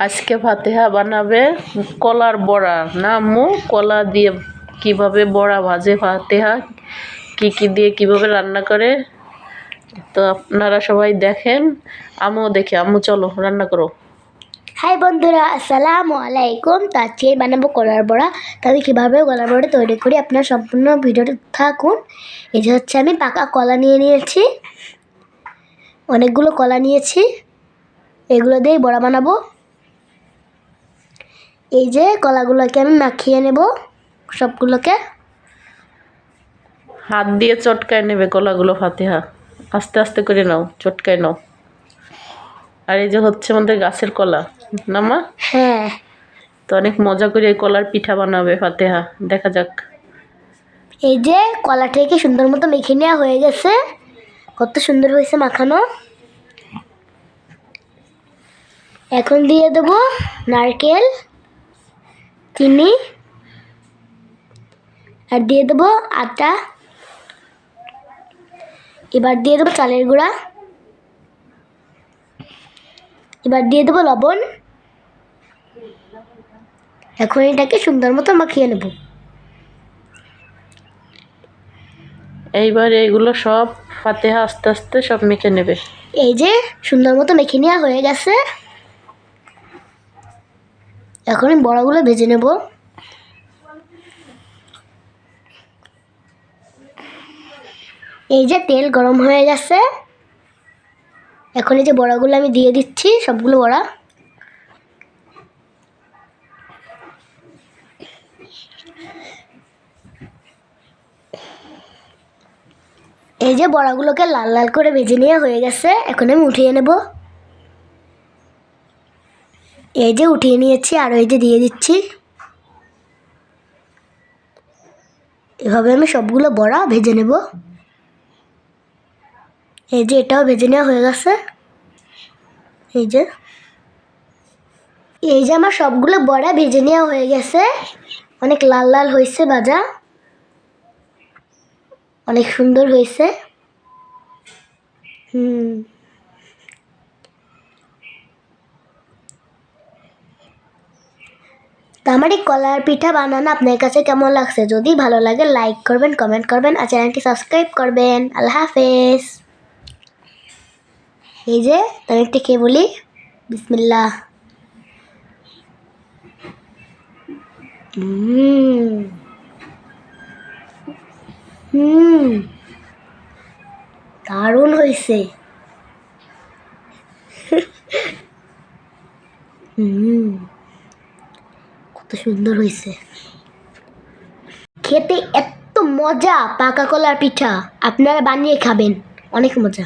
আজকে ফাতেহা বানাবে কলার বড়া না আম্মু? কলা দিয়ে কিভাবে বড়া ভাজে ফাতেহা, কি দিয়ে কিভাবে রান্না করে, তো আপনারা সবাই দেখেন, আমিও দেখি। আম্মু চলো রান্না করো। হাই বন্ধুরা, আসসালামু আলাইকুম। তো আজকে বানাবো কলার বড়া। তবে কীভাবে কলার বড়া তৈরি করি আপনারা সম্পূর্ণ ভিডিওটা থাকুন। এই যে হচ্ছে আমি পাকা কলা নিয়েছি, অনেকগুলো কলা নিয়েছি, এগুলো দিয়েই বড়া বানাবো। এই যে কলাগুলোকে আমি মাখিয়ে নেব, সবগুলোকে হাত দিয়ে চটকায় নেবে কলাগুলো ফাতেহা, আস্তে আস্তে করে নাও, চটকায় নাও। আর এই যে হচ্ছে আমাদের গাছের কলা না মা? হ্যাঁ। তো অনেক মজা করে এই কলার পিঠা বানাবে ফাতেহা, দেখা যাক। এই যে কলাটাকে সুন্দর মতো মেখে নেওয়া হয়ে গেছে, কত সুন্দর হয়েছে মাখানো। এখন দিয়ে দেবো নারকেল, চিনি, আর দিয়ে দেবো আটা। এবার দিয়ে দেবো চালের গুঁড়া, এবার দিয়ে দেবো লবণ। এখন এটাকে সুন্দর মতো মাখিয়ে নেব। এইবার এইগুলো সব ফাতেহা আস্তে আস্তে সব মেখে নেবে। এই যে সুন্দর মতো মেখে নেওয়া হয়ে গেছে, এখন আমি বড়াগুলো ভেজে নেব। এই যে তেল গরম হয়ে গেছে, এখন এই যে বড়াগুলো আমি দিয়ে দিচ্ছি, সবগুলো বড়া। এই যে বড়াগুলোকে লাল লাল করে ভেজে নেওয়া হয়ে গেছে, এখন আমি উঠিয়ে নেব। এই যে উঠিয়ে নিয়েছি, আর এই যে দিয়ে দিচ্ছি। এভাবে আমি সবগুলো বড়া ভেজে নেব। এই যে এটাও ভেজে নেওয়া হয়ে গেছে। এই যে আমার সবগুলো বড়া ভেজে নেওয়া হয়ে গেছে, অনেক লাল লাল হয়েছে ভাজা, অনেক সুন্দর হয়েছে। তো আমার এই কলার পিঠা বানানো আপনার কাছে কেমন লাগছে? যদি ভালো লাগে লাইক করবেন, কমেন্ট করবেন, আর চ্যানেলটি সাবস্ক্রাইব করবেন। আল্লাহ হাফেজ। এই যে আমি একটু খেয়ে বলি, বিসমিল্লাহ। দারুণ হয়েছে। কত সুন্দর হয়েছে খেতে, এত মজা পাকা কলার পিঠা। আপনারা বানিয়ে খাবেন, অনেক মজা।